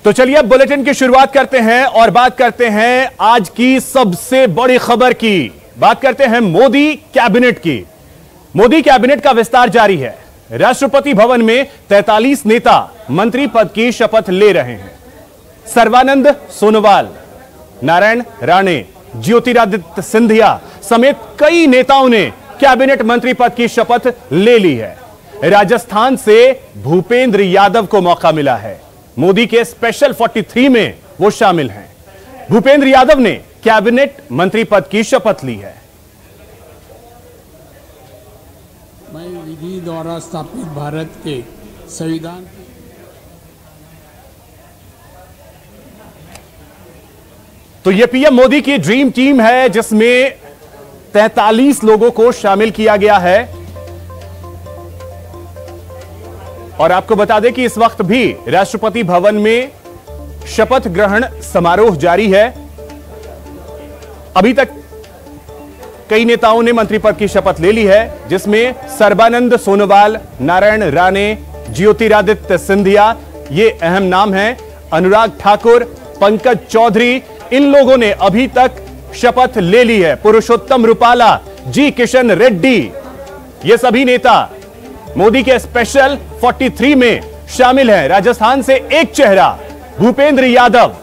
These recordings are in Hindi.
तो चलिए अब बुलेटिन की शुरुआत करते हैं और बात करते हैं आज की सबसे बड़ी खबर की। बात करते हैं मोदी कैबिनेट की। मोदी कैबिनेट का विस्तार जारी है। राष्ट्रपति भवन में 43 नेता मंत्री पद की शपथ ले रहे हैं। सर्बानंद सोनोवाल, नारायण राणे, ज्योतिरादित्य सिंधिया समेत कई नेताओं ने कैबिनेट मंत्री पद की शपथ ले ली है। राजस्थान से भूपेंद्र यादव को मौका मिला है। मोदी के स्पेशल 43 में वो शामिल हैं। भूपेंद्र यादव ने कैबिनेट मंत्री पद की शपथ ली है। मैं विधि द्वारा स्थापित भारत के संविधान तो ये पीएम मोदी की ड्रीम टीम है जिसमें 43 लोगों को शामिल किया गया है। और आपको बता दें कि इस वक्त भी राष्ट्रपति भवन में शपथ ग्रहण समारोह जारी है। अभी तक कई नेताओं ने मंत्री पद की शपथ ले ली है, जिसमें सर्बानंद सोनोवाल, नारायण राणे, ज्योतिरादित्य सिंधिया ये अहम नाम हैं। अनुराग ठाकुर, पंकज चौधरी, इन लोगों ने अभी तक शपथ ले ली है। पुरुषोत्तम रुपाला, जी किशन रेड्डी, ये सभी नेता मोदी के स्पेशल 43 में शामिल हैं। राजस्थान से एक चेहरा भूपेंद्र यादव,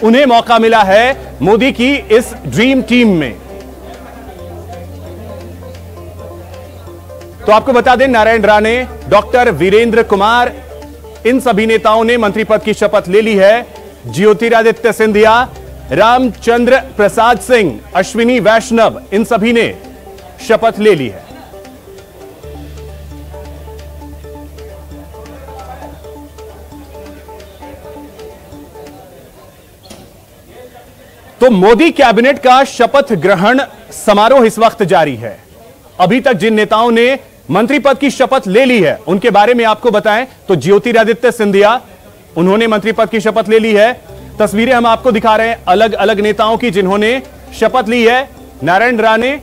उन्हें मौका मिला है मोदी की इस ड्रीम टीम में। तो आपको बता दें, नारायण राणे, डॉक्टर वीरेंद्र कुमार, इन सभी नेताओं ने मंत्री पद की शपथ ले ली है। ज्योतिरादित्य सिंधिया, रामचंद्र प्रसाद सिंह, अश्विनी वैष्णव, इन सभी ने शपथ ले ली है। तो मोदी कैबिनेट का शपथ ग्रहण समारोह इस वक्त जारी है। अभी तक जिन नेताओं ने मंत्री पद की शपथ ले ली है उनके बारे में आपको बताएं तो ज्योतिरादित्य सिंधिया, उन्होंने मंत्री पद की शपथ ले ली है। तस्वीरें हम आपको दिखा रहे हैं अलग अलग नेताओं की जिन्होंने शपथ ली है। नारायण राणे,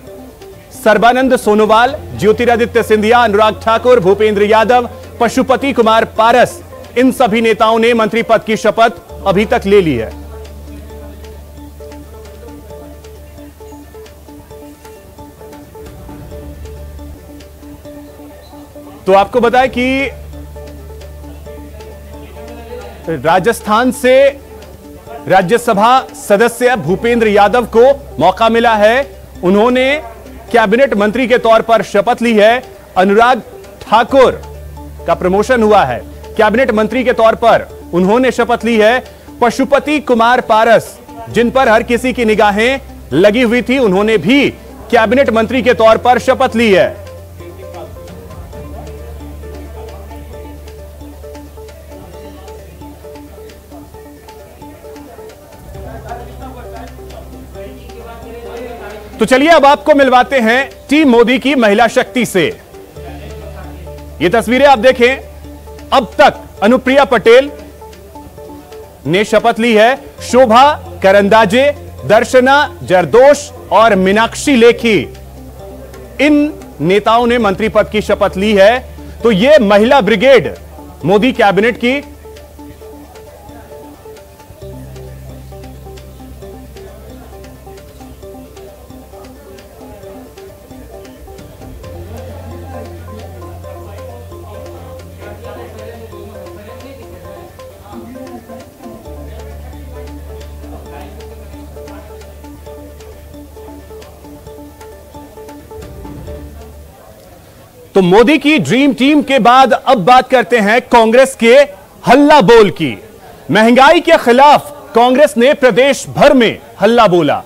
सर्बानंद सोनोवाल, ज्योतिरादित्य सिंधिया, अनुराग ठाकुर, भूपेंद्र यादव, पशुपति कुमार पारस, इन सभी नेताओं ने मंत्री पद की शपथ अभी तक ले ली है। तो आपको बताएं कि राजस्थान से राज्यसभा सदस्य भूपेंद्र यादव को मौका मिला है। उन्होंने कैबिनेट मंत्री के तौर पर शपथ ली है। अनुराग ठाकुर का प्रमोशन हुआ है, कैबिनेट मंत्री के तौर पर उन्होंने शपथ ली है। पशुपति कुमार पारस, जिन पर हर किसी की निगाहें लगी हुई थी, उन्होंने भी कैबिनेट मंत्री के तौर पर शपथ ली है। तो चलिए अब आपको मिलवाते हैं टीम मोदी की महिला शक्ति से। ये तस्वीरें आप देखें। अब तक अनुप्रिया पटेल ने शपथ ली है। शोभा करंदाजे, दर्शना जरदोश और मीनाक्षी लेखी, इन नेताओं ने मंत्री पद की शपथ ली है। तो ये महिला ब्रिगेड मोदी कैबिनेट की। तो मोदी की ड्रीम टीम के बाद अब बात करते हैं कांग्रेस के हल्ला बोल की। महंगाई के खिलाफ कांग्रेस ने प्रदेश भर में हल्ला बोला।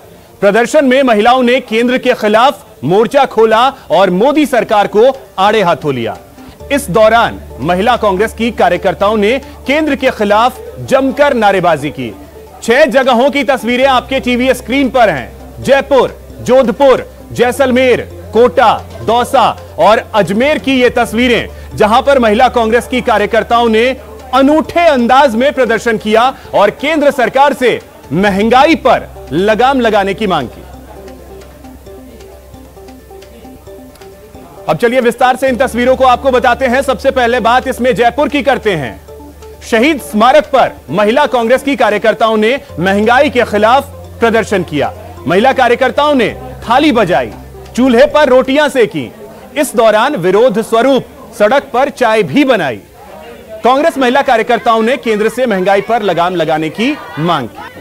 प्रदर्शन में महिलाओं ने केंद्र के खिलाफ मोर्चा खोला और मोदी सरकार को आड़े हाथों लिया। इस दौरान महिला कांग्रेस की कार्यकर्ताओं ने केंद्र के खिलाफ जमकर नारेबाजी की। 6 जगहों की तस्वीरें आपके टीवी स्क्रीन पर हैं। जयपुर, जोधपुर, जैसलमेर, कोटा, दौसा और अजमेर की ये तस्वीरें, जहां पर महिला कांग्रेस की कार्यकर्ताओं ने अनूठे अंदाज में प्रदर्शन किया और केंद्र सरकार से महंगाई पर लगाम लगाने की मांग की। अब चलिए विस्तार से इन तस्वीरों को आपको बताते हैं। सबसे पहले बात इसमें जयपुर की करते हैं। शहीद स्मारक पर महिला कांग्रेस की कार्यकर्ताओं ने महंगाई के खिलाफ प्रदर्शन किया। महिला कार्यकर्ताओं ने थाली बजाई, चूल्हे पर रोटियां सेकी। इस दौरान विरोध स्वरूप सड़क पर चाय भी बनाई। कांग्रेस महिला कार्यकर्ताओं ने केंद्र से महंगाई पर लगाम लगाने की मांग की।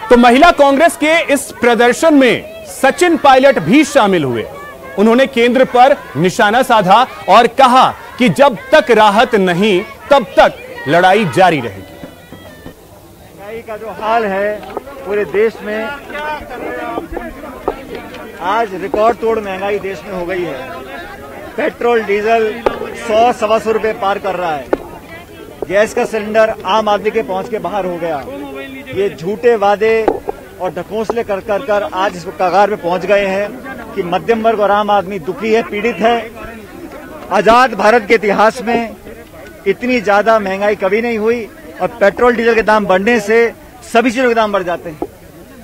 तो महिला कांग्रेस के इस प्रदर्शन में सचिन पायलट भी शामिल हुए। उन्होंने केंद्र पर निशाना साधा और कहा कि जब तक राहत नहीं तब तक लड़ाई जारी रहेगी। महंगाई का जो हाल है पूरे देश में, आज रिकॉर्ड तोड़ महंगाई देश में हो गई है। पेट्रोल डीजल 100-125 रुपए पार कर रहा है। गैस का सिलेंडर आम आदमी के पहुंच के बाहर हो गया। ये झूठे वादे और ढकोसले कर कर कर आज इस कगार में पहुंच गए हैं कि मध्यम वर्ग और आम आदमी दुखी है, पीड़ित है। आजाद भारत के इतिहास में इतनी ज्यादा महंगाई कभी नहीं हुई और पेट्रोल डीजल के दाम बढ़ने से सभी चीजों के दाम बढ़ जाते हैं।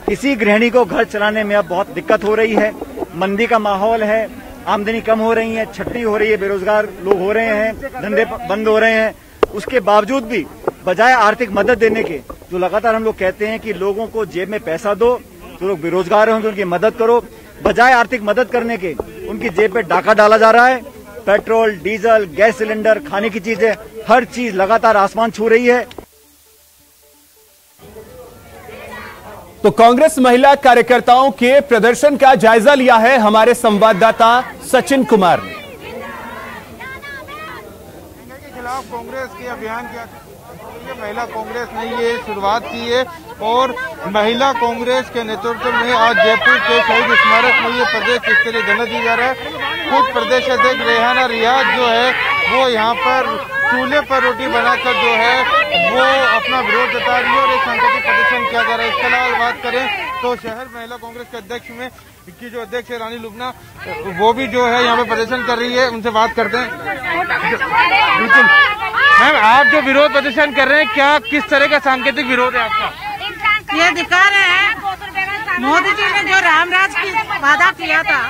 किसी गृहिणी को घर चलाने में अब बहुत दिक्कत हो रही है। मंदी का माहौल है, आमदनी कम हो रही है, छटनी हो रही है, बेरोजगार लोग हो रहे हैं, धंधे बंद हो रहे हैं। उसके बावजूद भी बजाय आर्थिक मदद देने के, जो लगातार हम लोग कहते हैं कि लोगों को जेब में पैसा दो, जो लोग बेरोजगार होंगे उनकी मदद करो, बजाय आर्थिक मदद करने के उनकी जेब पे डाका डाला जा रहा है। पेट्रोल, डीजल, गैस सिलेंडर, खाने की चीजें, हर चीज लगातार आसमान छू रही है। तो कांग्रेस महिला कार्यकर्ताओं के प्रदर्शन का जायजा लिया है हमारे संवाददाता सचिन कुमार ने। खिलाफ कांग्रेस के अभियान की महिला कांग्रेस ने ये शुरुआत की है और महिला कांग्रेस के नेतृत्व में आज जयपुर के शहीद स्मारक में ये प्रदेश स्तरीय धरना दिया जा रहा है। खुद प्रदेश अध्यक्ष रेहाना रियाज जो है वो यहाँ पर चूल्हे पर रोटी बनाकर जो है वो अपना विरोध जता रही है और एक सांकेतिक प्रदर्शन किया जा रहा है। इसके अलावा बात करें तो शहर महिला कांग्रेस के अध्यक्ष में की जो अध्यक्ष है रानी लुबना, वो भी जो है यहाँ पे प्रदर्शन कर रही है। उनसे बात करते हैं। बिल्कुल मैम, आप जो विरोध प्रदर्शन कर रहे हैं, क्या किस तरह का सांकेतिक विरोध है आपका? ये दिखा रहे हैं मोदी जी ने जो रामराज की वादा किया था,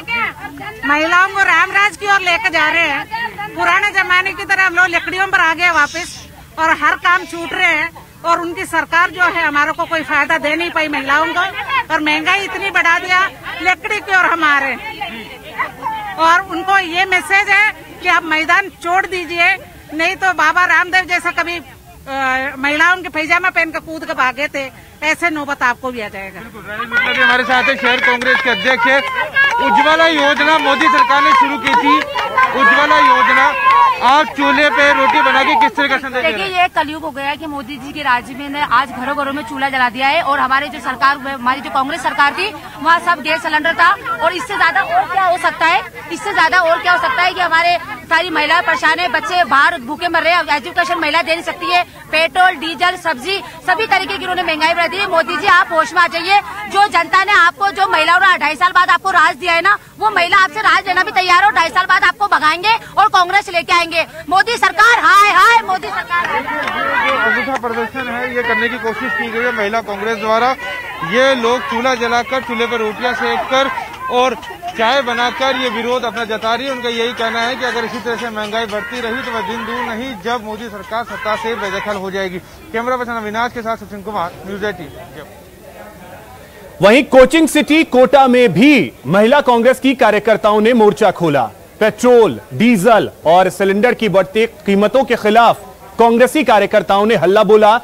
महिलाओं को रामराज की ओर लेकर जा रहे हैं। पुराने जमाने की तरह हम लोग लकड़ियों पर आ गए वापस और हर काम छूट रहे हैं और उनकी सरकार जो है हमारे को कोई फायदा दे नहीं पाई महिलाओं को और महंगाई इतनी बढ़ा दिया, लकड़ी की ओर हम आ रहे हैं। और उनको ये मैसेज है कि आप मैदान छोड़ दीजिए, नहीं तो बाबा रामदेव जैसा कभी महिलाओं के पैजामा पहन कर कूद कर भागे थे, ऐसे नौबत आपको भी आ जाएगा। बिल्कुल, हमारे साथ है शहर कांग्रेस के अध्यक्ष है। उज्ज्वला योजना मोदी सरकार ने शुरू की थी। उज्ज्वला योजना आज चूल्हे पे रोटी बना के किस तरह का संदेश? देखिए, ये कलयुग हो गया है कि मोदी जी के राज्य में ने आज घरों घरों में चूल्हा जला दिया है और हमारी जो सरकार, हमारी जो कांग्रेस सरकार थी, वहाँ सब गैस सिलेंडर था। और इससे ज्यादा और क्या हो सकता है? इससे ज्यादा और क्या हो सकता है कि हमारे सारी महिलाएं परेशान है, बच्चे बाहर भूखे मर रहे हैं, एजुकेशन महिला दे नहीं सकती है, पेट्रोल, डीजल, सब्जी, सभी तरीके की उन्होंने महंगाई बढ़ा दी है। मोदी जी, आप होश में आ जाइए। जो जनता ने आपको, जो महिलाओं ने 2.5 साल बाद आपको राज दिया है ना, वो महिला आपसे राज लेना भी तैयार हो। 2.5 साल बाद आपको भगाएंगे और कांग्रेस लेके आएंगे। मोदी सरकार हाय हाय, मोदी सरकार। जो प्रदर्शन है ये करने की कोशिश की गई है महिला कांग्रेस द्वारा। ये लोग चूल्हा जलाकर, चूल्हे पर रोटियां सेककर और चाय बनाकर ये विरोध अपना जता रही है। उनका यही कहना है कि अगर इसी तरह से महंगाई बढ़ती रही तो वह दिन दूर नहीं जब मोदी सरकार सत्ता से बेदखल हो जाएगी। कैमरा पर्सन अविनाश के साथ सचिन कुमार, न्यूज़ 18। वहीं कोचिंग सिटी कोटा में भी महिला कांग्रेस की कार्यकर्ताओं ने मोर्चा खोला। पेट्रोल, डीजल और सिलेंडर की बढ़ती कीमतों के खिलाफ कांग्रेसी कार्यकर्ताओं ने हल्ला बोला।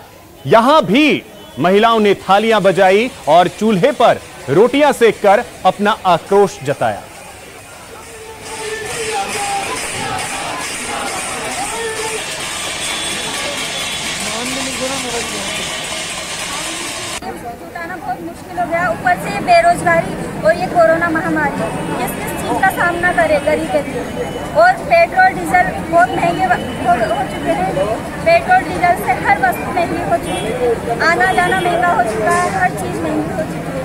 यहां भी महिलाओं ने थालियां बजाई और चूल्हे पर रोटियां सेककर अपना आक्रोश जताया। जुटाना बहुत मुश्किल हो गया, ऊपर से बेरोजगारी और ये कोरोना महामारी, किस चीज का सामना करे गरीब व्यक्ति। और पेट्रोल डीजल बहुत महंगे हो चुके हैं। पेट्रोल डीजल से हर वस्तु महंगी हो चुकी है, आना जाना महंगा हो चुका है, हर चीज महंगी हो चुकी है।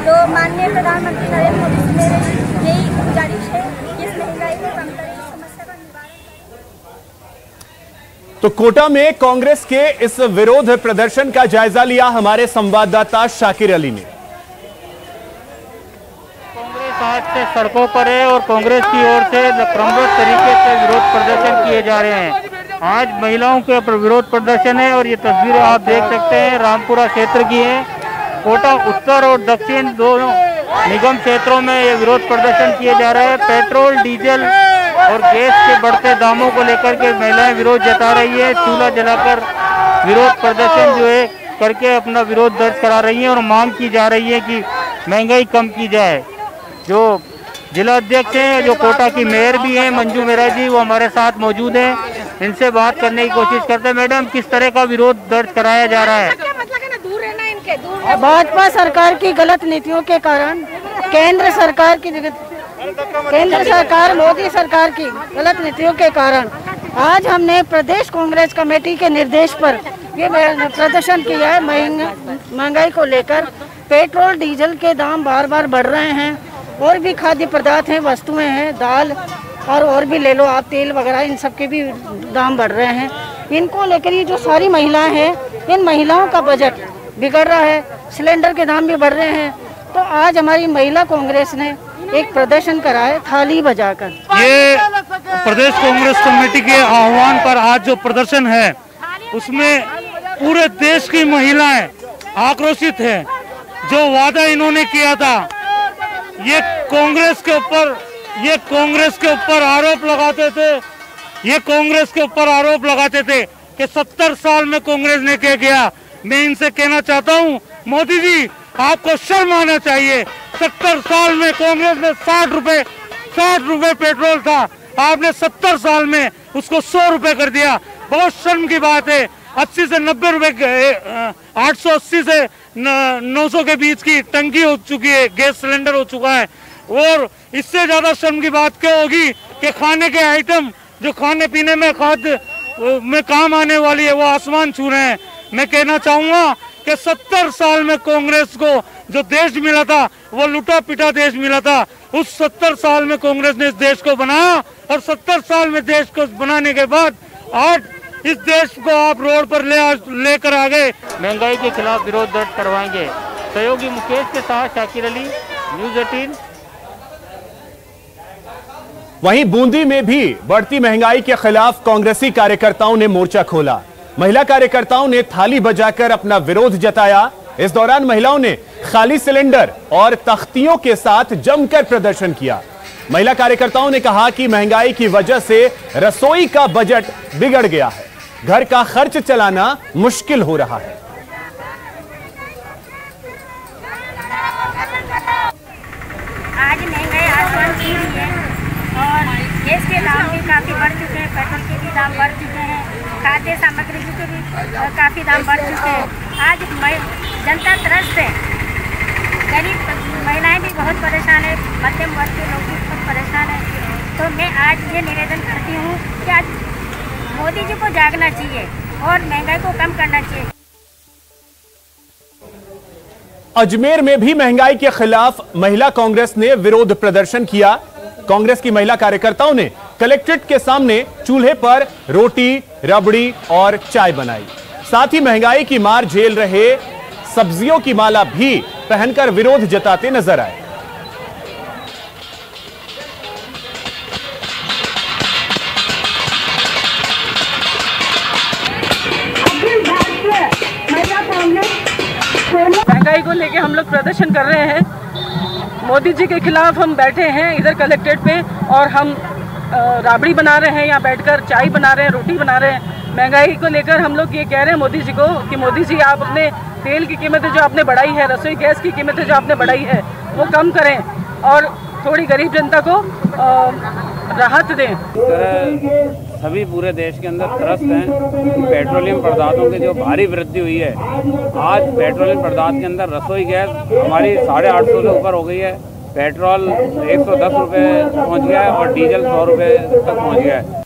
तो माननीय प्रधानमंत्री नरेंद्र मोदी से मेरी यही गुजारिश है कि इस महंगाई को कम करें, इस समस्या का निवारण करें। तो कोटा में कांग्रेस के इस विरोध प्रदर्शन का जायजा लिया हमारे संवाददाता शाकिर अली ने। कांग्रेस आज से सड़कों पर है और कांग्रेस की ओर से क्रमबद्ध तरीके से विरोध प्रदर्शन किए जा रहे हैं। आज महिलाओं के ऊपर विरोध प्रदर्शन है और ये तस्वीरें आप देख सकते हैं रामपुरा क्षेत्र की है। कोटा उत्तर और दक्षिण दोनों निगम क्षेत्रों में ये विरोध प्रदर्शन किए जा रहे हैं। पेट्रोल, डीजल और गैस के बढ़ते दामों को लेकर के महिलाएं विरोध जता रही है। चूल्हा जलाकर विरोध प्रदर्शन जो है करके अपना विरोध दर्ज करा रही है और मांग की जा रही है कि महंगाई कम की जाए। जो जिला अध्यक्ष हैं, जो कोटा की मेयर भी हैं मंजू मेहरा जी, वो हमारे साथ मौजूद हैं। इनसे बात करने की कोशिश करते हैं। मैडम, किस तरह का विरोध दर्ज कराया जा रहा है? भाजपा सरकार की गलत नीतियों के कारण, केंद्र सरकार मोदी सरकार की गलत नीतियों के कारण आज हमने प्रदेश कांग्रेस कमेटी के निर्देश पर ये प्रदर्शन किया है। महंगाई को लेकर पेट्रोल, डीजल के दाम बार बार बढ़ रहे हैं और भी खाद्य पदार्थ हैं, वस्तुएं हैं, दाल और भी ले लो आप, तेल वगैरह, इन सब के भी दाम बढ़ रहे हैं। इनको लेकर ये जो सारी महिलाएं हैं, इन महिलाओं का बजट बिगड़ रहा है, सिलेंडर के दाम भी बढ़ रहे हैं। तो आज हमारी महिला कांग्रेस ने एक प्रदर्शन करा है थाली बजाकर। ये प्रदेश कांग्रेस कमेटी के आह्वान पर आज जो प्रदर्शन है उसमें पूरे देश की महिलाएं आक्रोशित हैं। जो वादा इन्होंने किया था, ये कांग्रेस के ऊपर आरोप लगाते थे कि 70 साल में कांग्रेस ने क्या किया। मैं इनसे कहना चाहता हूँ, मोदी जी आपको शर्म आना चाहिए। 70 साल में कांग्रेस ने 60 रुपए पेट्रोल था, आपने 70 साल में उसको 100 रुपए कर दिया। बहुत शर्म की बात है। 80 से 90 रुपए, 880 से 900 के बीच की टंकी हो चुकी है, गैस सिलेंडर हो चुका है। और इससे ज्यादा शर्म की बात क्या होगी कि खाने के आइटम जो खाने पीने में खाद्य में काम आने वाली है वो आसमान छू रहे हैं। मैं कहना चाहूंगा कि 70 साल में कांग्रेस को जो देश मिला था वो लुटा पिटा देश मिला था। उस 70 साल में कांग्रेस ने इस देश को बनाया और 70 साल में देश को बनाने के बाद आज इस देश को आप रोड पर लेकर आ गए। महंगाई के खिलाफ विरोध दर्ज करवाएंगे। सहयोगी मुकेश के साथ शाकिर अली, न्यूज़ 18। वहीं बूंदी में भी बढ़ती महंगाई के खिलाफ कांग्रेसी कार्यकर्ताओं ने मोर्चा खोला। महिला कार्यकर्ताओं ने थाली बजाकर अपना विरोध जताया। इस दौरान महिलाओं ने खाली सिलेंडर और तख्तियों के साथ जमकर प्रदर्शन किया। महिला कार्यकर्ताओं ने कहा कि महंगाई की वजह से रसोई का बजट बिगड़ गया है, घर का खर्च चलाना मुश्किल हो रहा है। आज महंगाई आसमान छू रही है और गैस के दाम भी काफ़ी बढ़ चुके हैं, पेट्रोल के भी दाम बढ़ चुके हैं, खाद्य सामग्री के भी काफ़ी दाम बढ़ चुके हैं। आज जनता त्रस्त है, गरीब महिलाएं भी बहुत परेशान है, मध्यम वर्ग के लोग भी बहुत परेशान है। तो मैं आज ये निवेदन करती हूँ कि आज मोदी जी को जागना चाहिए और महंगाई को कम करना चाहिए। अजमेर में भी महंगाई के खिलाफ महिला कांग्रेस ने विरोध प्रदर्शन किया। कांग्रेस की महिला कार्यकर्ताओं ने कलेक्ट्रेट के सामने चूल्हे पर रोटी, रबड़ी और चाय बनाई। साथ ही महंगाई की मार झेल रहे सब्जियों की माला भी पहनकर विरोध जताते नजर आए। महंगाई को लेके हम लोग प्रदर्शन कर रहे हैं। मोदी जी के खिलाफ हम बैठे हैं इधर कलेक्ट्रेट पे और हम राबड़ी बना रहे हैं, यहाँ बैठकर चाय बना रहे हैं, रोटी बना रहे हैं। महंगाई को लेकर हम लोग ये कह रहे हैं मोदी जी को कि मोदी जी आप अपने तेल की कीमतें जो आपने बढ़ाई है, रसोई गैस की कीमतें जो आपने बढ़ाई है वो कम करें और थोड़ी गरीब जनता को राहत दें। सभी पूरे देश के अंदर त्रस्त हैं। पेट्रोलियम पदार्थों की जो भारी वृद्धि हुई है, आज पेट्रोलियम पदार्थ के अंदर रसोई गैस हमारी 850 से ऊपर हो गई है। पेट्रोल 110 रुपये पहुँच गया है और डीजल 100 रुपये तक पहुँच गया है।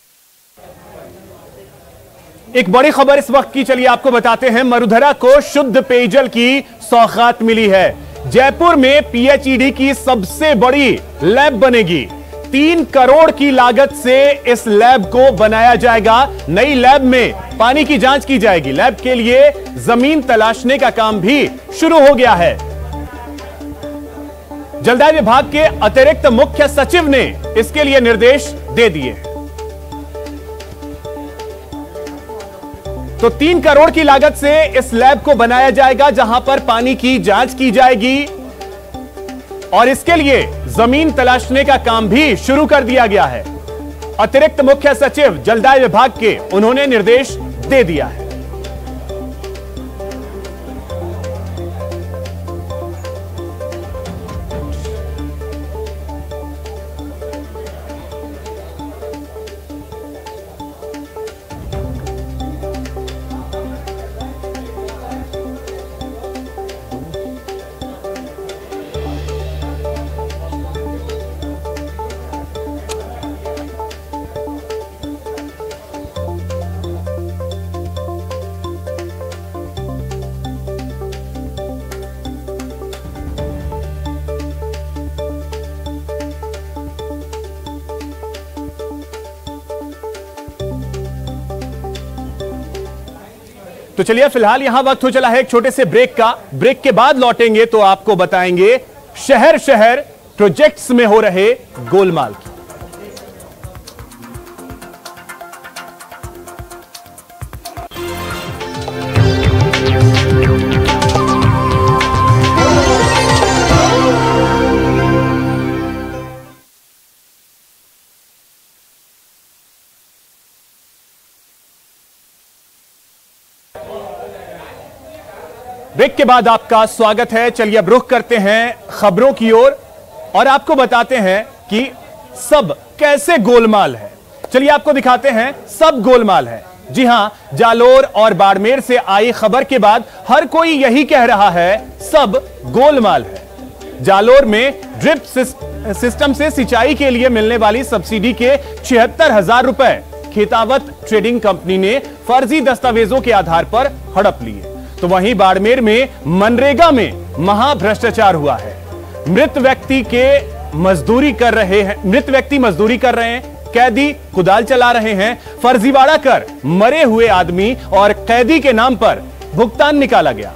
एक बड़ी खबर इस वक्त की, चलिए आपको बताते हैं। मरुधरा को शुद्ध पेयजल की सौगात मिली है। जयपुर में पीएचईडी की सबसे बड़ी लैब बनेगी। 3 करोड़ की लागत से इस लैब को बनाया जाएगा। नई लैब में पानी की जांच की जाएगी। लैब के लिए जमीन तलाशने का काम भी शुरू हो गया है। जलदाय विभाग के अतिरिक्त मुख्य सचिव ने इसके लिए निर्देश दे दिए। तो 3 करोड़ की लागत से इस लैब को बनाया जाएगा, जहां पर पानी की जांच की जाएगी और इसके लिए जमीन तलाशने का काम भी शुरू कर दिया गया है। अतिरिक्त मुख्य सचिव जलदाय विभाग के उन्होंने निर्देश दे दिया है। तो चलिए फिलहाल यहां वक्त हो चला है एक छोटे से ब्रेक का। ब्रेक के बाद लौटेंगे तो आपको बताएंगे शहर शहर प्रोजेक्ट्स में हो रहे गोलमाल की। ब्रेक के बाद आपका स्वागत है। चलिए अब रुख करते हैं खबरों की ओर और आपको बताते हैं कि सब कैसे गोलमाल है। चलिए आपको दिखाते हैं सब गोलमाल है। जी हां, जालोर और बाड़मेर से आई खबर के बाद हर कोई यही कह रहा है सब गोलमाल है। जालोर में ड्रिप सिस्टम से सिंचाई के लिए मिलने वाली सब्सिडी के 76,000 रुपए खेतावत ट्रेडिंग कंपनी ने फर्जी दस्तावेजों के आधार पर हड़प लिए। तो वहीं बाड़मेर में मनरेगा में महाभ्रष्टाचार हुआ है। मृत व्यक्ति मजदूरी कर रहे हैं, कैदी कुदाल चला रहे हैं। फर्जीवाड़ा कर मरे हुए आदमी और कैदी के नाम पर भुगतान निकाला गया।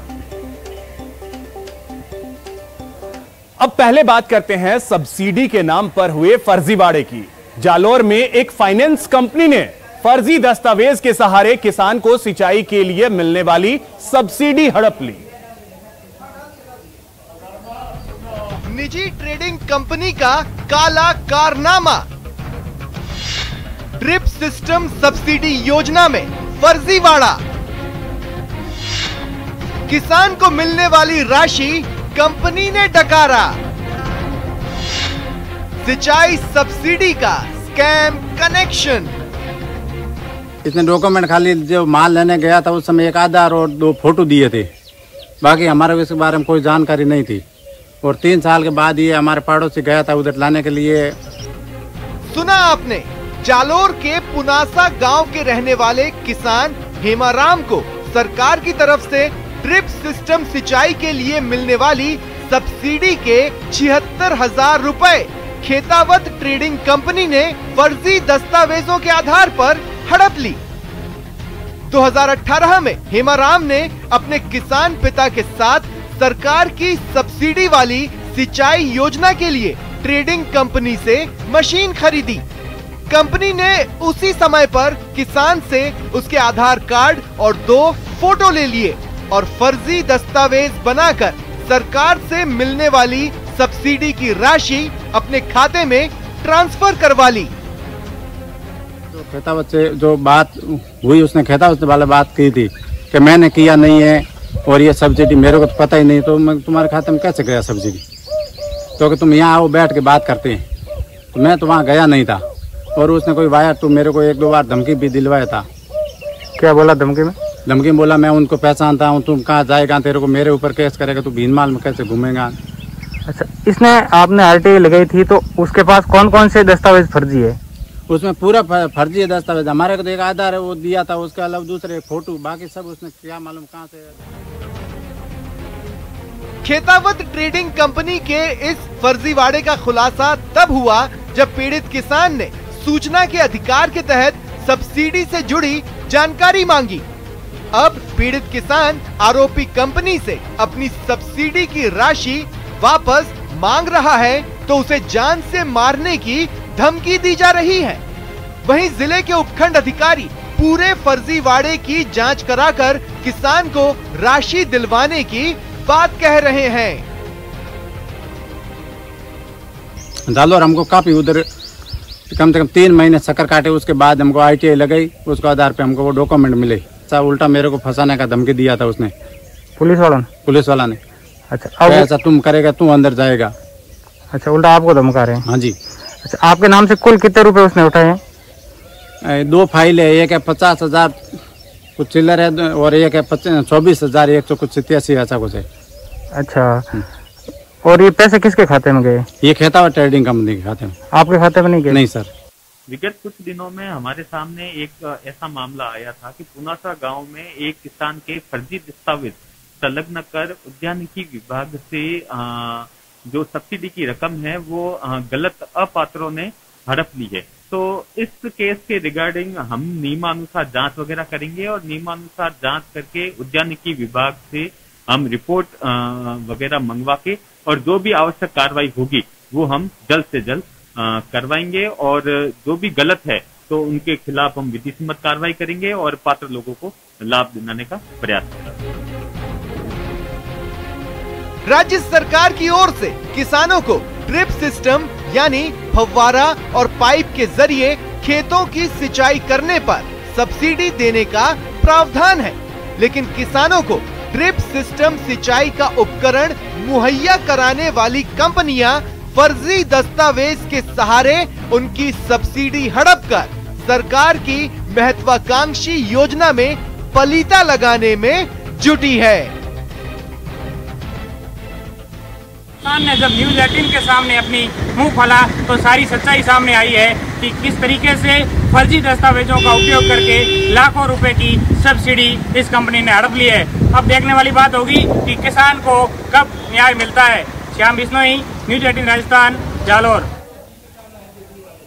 अब पहले बात करते हैं सब्सिडी के नाम पर हुए फर्जीवाड़े की। जालोर में एक फाइनेंस कंपनी ने फर्जी दस्तावेज के सहारे किसान को सिंचाई के लिए मिलने वाली सब्सिडी हड़प ली। निजी ट्रेडिंग कंपनी का काला कारनामा। ड्रिप सिस्टम सब्सिडी योजना में फर्जीवाड़ा। किसान को मिलने वाली राशि कंपनी ने डकारा। सिंचाई सब्सिडी का स्कैम कनेक्शन। इसने डॉक्यूमेंट खाली जो माल लेने गया था उस समय एक आधार और 2 फोटो दिए थे, बाकी हमारे इसके बारे में कोई जानकारी नहीं थी। और 3 साल के बाद ये हमारे पड़ोसी गया था उधर लाने के लिए। सुना आपने, जालोर के पुनासा गांव के रहने वाले किसान हेमाराम को सरकार की तरफ से ड्रिप सिस्टम सिंचाई के लिए मिलने वाली सब्सिडी के 76,000 रुपए खेतावत ट्रेडिंग कंपनी ने फर्जी दस्तावेजों के आधार पर हड़प ली। 2018 में हेमाराम ने अपने किसान पिता के साथ सरकार की सब्सिडी वाली सिंचाई योजना के लिए ट्रेडिंग कंपनी से मशीन खरीदी। कंपनी ने उसी समय पर किसान से उसके आधार कार्ड और 2 फोटो ले लिए और फर्जी दस्तावेज बनाकर सरकार से मिलने वाली सब्सिडी की राशि अपने खाते में ट्रांसफर करवा ली। खेतावत से जो बात हुई उसने खेतावत वाले बात की थी कि मैंने किया नहीं है और ये सब्सिडी मेरे को तो पता ही नहीं, तो मैं तुम्हारे खाते में कैसे गया सब्सिडी? तो कि तुम यहाँ आओ बैठ के बात करते हैं। तो मैं तो वहाँ गया नहीं था और उसने कोई वायर तो मेरे को 1-2 बार धमकी भी दिलवाया था। क्या बोला धमकी में? धमकी में बोला मैं उनको पहचानता हूँ, तुम कहाँ जाएगा, तेरे को मेरे ऊपर केस करेगा, तू भीनमाल में कैसे घूमेगा। अच्छा, इसने आपने आरटीआई लगाई थी तो उसके पास कौन कौन से दस्तावेज फर्जी है? उसमें पूरा फर्जी है दस्तावेज। हमारे को तो एक आधार है वो दिया था, उसके अलावा दूसरे फोटो, बाकी सब उसने क्या मालूम कहाँ से। खेतावत ट्रेडिंग कंपनी के इस फर्जीवाड़े का खुलासा तब हुआ जब पीड़ित किसान ने सूचना के अधिकार के तहत सब्सिडी से जुड़ी जानकारी मांगी। अब पीड़ित किसान आरोपी कंपनी से अपनी सब्सिडी की राशि वापस मांग रहा है तो उसे जान से मारने की धमकी दी जा रही है। वहीं जिले के उपखंड अधिकारी पूरे फर्जीवाड़े की जांच कराकर किसान को राशि दिलवाने की बात कह रहे हैं। जालोर हमको काफी उधर कम से कम 3 महीने चक्कर काटे, उसके बाद हमको ITI लगाई, उसके आधार पे हमको वो डॉक्यूमेंट मिले। उल्टा मेरे को फंसाने का धमकी दिया था उसने, पुलिस वाला ने। अच्छा, ऐसा तुम करेगा तू अंदर जाएगा। अच्छा, उल्टा आपको धमका रहे हैं? हाँ जी। अच्छा, आपके नाम से कुल कितने रुपए उसने उठाए हैं? 2 फाइल है, एक है 50,000 कुछ चिल्लर है और एक है 24,187 ऐसा कुछ है। अच्छा, और ये पैसे किसके खाते में गए? ये खेतावा ट्रेडिंग कंपनी के खाते में। आपके खाते में नहीं गए? नहीं सर। विगत कुछ दिनों में हमारे सामने एक ऐसा मामला आया था कि पुनासा गांव में एक किसान के फर्जी दस्तावेज संलग्न कर उद्यानिकी विभाग से जो सब्सिडी की रकम है वो गलत अपात्रों ने हड़प ली है। तो इस केस के रिगार्डिंग हम नियमानुसार जांच वगैरह करेंगे और नियमानुसार जांच करके उद्यानिकी विभाग से हम रिपोर्ट वगैरह मंगवा के और जो भी आवश्यक कार्रवाई होगी वो हम जल्द से जल्द करवाएंगे और जो भी गलत है तो उनके खिलाफ हम विधि सम्मत कार्रवाई करेंगे और पात्र लोगों को लाभ दिलाने का प्रयास करेंगे। राज्य सरकार की ओर से किसानों को ड्रिप सिस्टम यानी फव्वारा और पाइप के जरिए खेतों की सिंचाई करने पर सब्सिडी देने का प्रावधान है, लेकिन किसानों को ड्रिप सिस्टम सिंचाई का उपकरण मुहैया कराने वाली कंपनियां फर्जी दस्तावेज के सहारे उनकी सब्सिडी हड़प कर सरकार की महत्वाकांक्षी योजना में पलीता लगाने में जुटी है। किसान ने जब न्यूज़ 18 के सामने अपनी मुंह खोला तो सारी सच्चाई सामने आई है कि किस तरीके से फर्जी दस्तावेजों का उपयोग करके लाखों रुपए की सब्सिडी इस कंपनी ने हड़प ली है। अब देखने वाली बात होगी कि किसान को कब न्याय मिलता है। श्याम बिश्नोई, न्यूज़ 18 राजस्थान, जालोर।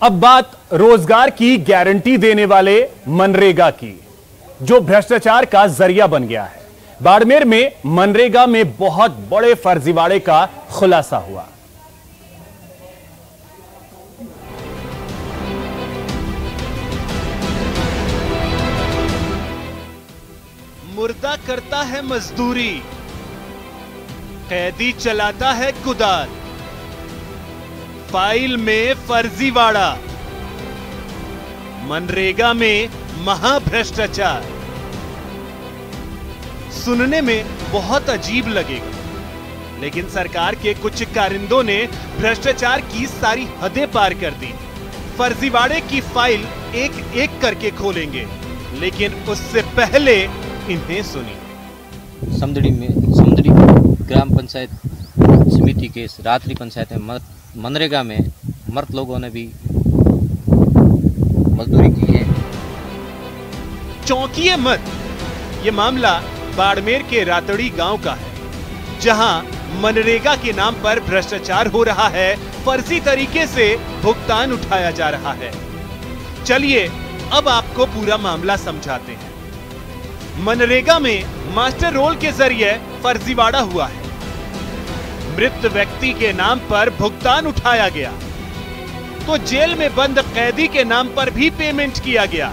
अब बात रोजगार की गारंटी देने वाले मनरेगा की, जो भ्रष्टाचार का जरिया बन गया है। बाड़मेर में मनरेगा में बहुत बड़े फर्जीवाड़े का खुलासा हुआ। मुर्दा करता है मजदूरी, कैदी चलाता है कुदाल, फाइल में फर्जीवाड़ा, मनरेगा में महाभ्रष्टाचार। सुनने में बहुत अजीब लगेगा, लेकिन सरकार के कुछ कारिंदों ने भ्रष्टाचार की सारी हदें पार कर दी। फर्जीवाड़े की फाइल एक एक करके खोलेंगे, लेकिन उससे पहले इन्हें सुनिए। समदड़ी ग्राम पंचायत समिति के रात्रि पंचायत में मनरेगा में मर्द लोगों ने भी मजदूरी की है। चौंकिए मत, ये मामला बाड़मेर के रातड़ी गांव का है, जहां मनरेगा के नाम पर भ्रष्टाचार हो रहा है, फर्जी तरीके से भुगतान उठाया जा रहा है। चलिए अब आपको पूरा मामला समझाते हैं। मनरेगा में मास्टर रोल के जरिए फर्जीवाड़ा हुआ है। मृत व्यक्ति के नाम पर भुगतान उठाया गया, तो जेल में बंद कैदी के नाम पर भी पेमेंट किया गया।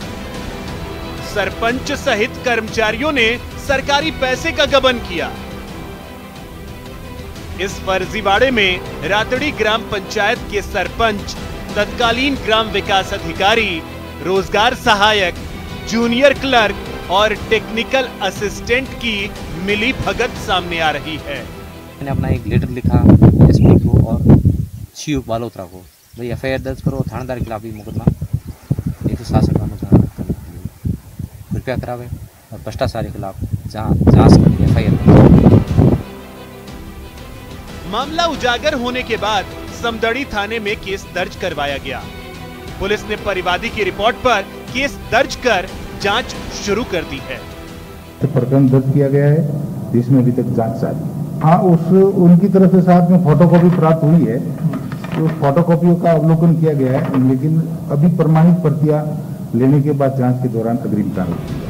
सरपंच सहित कर्मचारियों ने सरकारी पैसे का गबन किया। इस फर्जीवाड़े में रातड़ी ग्राम पंचायत के सरपंच, तत्कालीन ग्राम विकास अधिकारी, रोजगार सहायक, जूनियर क्लर्क और टेक्निकल असिस्टेंट की मिली भगत सामने आ रही है। मैंने अपना एक लेटर लिखा एसपी को और सीओ बालोत्रा को, भाई एफआईआर दर्ज करो, थानेदार के खिलाफ भी मुकदमा 167 का मुकदमा कृपया करावे और भ्रष्टाचार के खिलाफ जांच करके एफआईआर। मामला उजागर होने के बाद समदड़ी थाने में केस दर्ज करवाया गया। पुलिस ने परिवादी की रिपोर्ट पर केस दर्ज कर जांच शुरू कर दी है। प्रकरण दर्ज किया गया है जिसमें अभी तक जांच जारी है। हाँ, उनकी तरफ से साथ में फोटोकॉपी प्राप्त हुई है तो फोटोकॉपियों का अवलोकन किया गया है, लेकिन अभी प्रमाणित प्रतियां लेने के बाद जांच के दौरान अग्रिम कार्रवाई।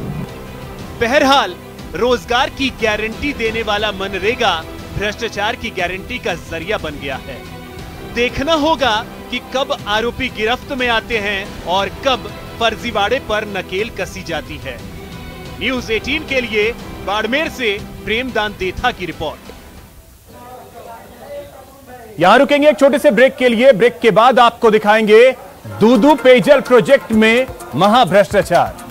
बहरहाल रोजगार की गारंटी देने वाला मनरेगा भ्रष्टाचार की गारंटी का जरिया बन गया है। देखना होगा कि कब आरोपी गिरफ्त में आते हैं और कब फर्जीवाड़े पर नकेल कसी जाती है। न्यूज़ 18 के लिए बाड़मेर से प्रेमदान देथा की रिपोर्ट। यहां रुकेंगे एक छोटे से ब्रेक के लिए। ब्रेक के बाद आपको दिखाएंगे दूदू पेयजल प्रोजेक्ट में महाभ्रष्टाचार।